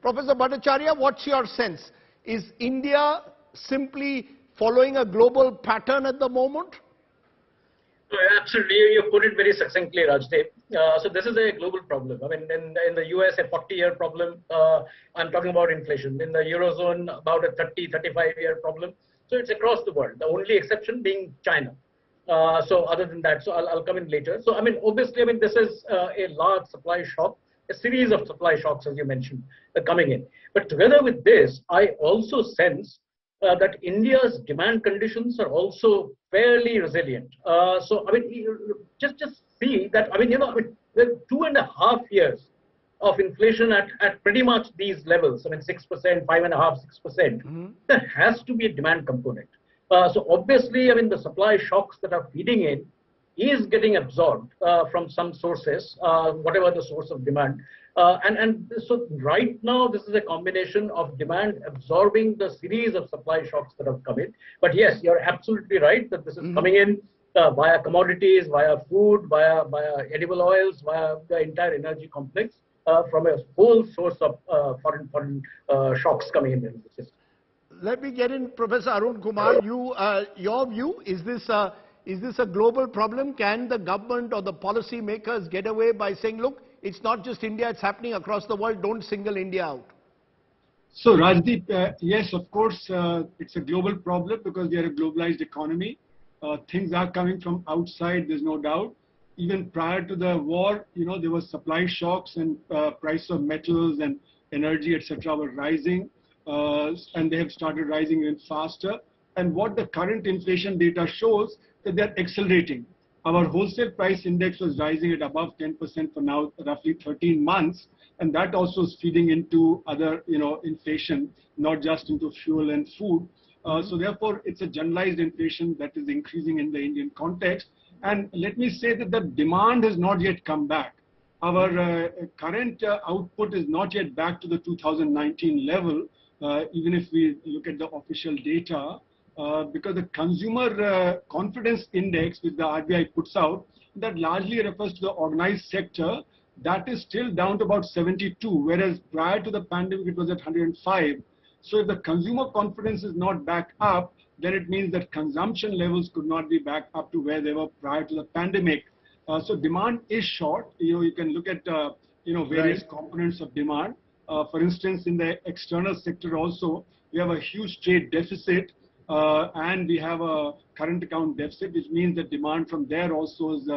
Professor Bhattacharya, what's your sense? Is India simply following a global pattern at the moment? Absolutely, you put it very succinctly, Rajdeep. So this is a global problem. I mean, in the US, a 40-year problem. I'm talking about inflation. In the Eurozone, about a 35-year problem. So it's across the world. The only exception being China. So other than that, so I'll come in later. So I mean, obviously, I mean, this is a large supply shock, a series of supply shocks, as you mentioned, coming in. But together with this, I also sense that India's demand conditions are also fairly resilient. So I mean, just see that, I mean, I mean, the 2.5 years of inflation at pretty much these levels, I mean, 6%, 5.5%, 6%, there has to be a demand component. So obviously, I mean, the supply shocks that are feeding in is getting absorbed from some sources, whatever the source of demand. And so right now, this is a combination of demand absorbing the series of supply shocks that have come in. But yes, you're absolutely right that this is coming in via commodities, via food, via edible oils, via the entire energy complex, from a whole source of foreign shocks coming in the system. Let me get in, Professor Arun Kumar. Your view, is this a global problem? Can the government or the policy makers get away by saying, look, it's not just India, it's happening across the world, don't single India out? So Rajdeep, yes, of course, it's a global problem because we are a globalized economy. Things are coming from outside, there's no doubt. Even prior to the war, there were supply shocks and price of metals and energy, etc. were rising. And they have started rising even faster. And what the current inflation data shows, that they're accelerating. Our wholesale price index was rising at above 10% for now, roughly 13 months. And that also is feeding into other, inflation, not just into fuel and food. So therefore, it's a generalized inflation that is increasing in the Indian context. And let me say that the demand has not yet come back. Our current output is not yet back to the 2019 level, even if we look at the official data. Because the consumer confidence index, which the RBI puts out, that largely refers to the organized sector, that is still down to about 72, whereas prior to the pandemic, it was at 105. So if the consumer confidence is not back up, then it means that consumption levels could not be back up to where they were prior to the pandemic. So demand is short. You can look at, various components of demand. For instance, in the external sector also, we have a huge trade deficit. And we have a current account deficit, which means that demand from there also is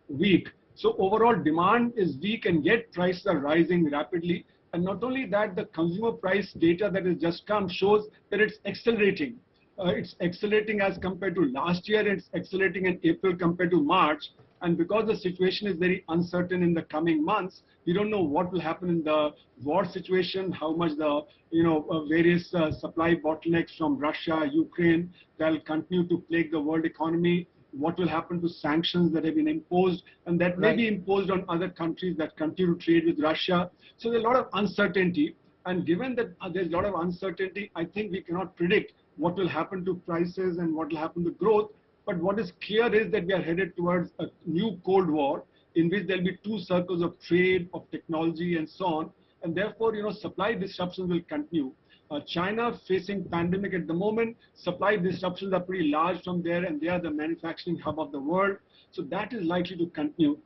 weak. So overall demand is weak and yet prices are rising rapidly. And not only that, the consumer price data that has just come shows that it's accelerating. It's accelerating as compared to last year. It's accelerating in April compared to March. And because the situation is very uncertain in the coming months, we don't know what will happen in the war situation, how much the various supply bottlenecks from Russia, Ukraine, that will continue to plague the world economy, what will happen to sanctions that have been imposed, and that may be imposed on other countries that continue to trade with Russia. So there's a lot of uncertainty. And given that there's a lot of uncertainty, I think we cannot predict what will happen to prices and what will happen to growth. But what is clear is that we are headed towards a new Cold War in which there will be two circles of trade, of technology, and so on. And therefore, supply disruptions will continue. China facing pandemic at the moment, supply disruptions are pretty large from there, and they are the manufacturing hub of the world. So that is likely to continue.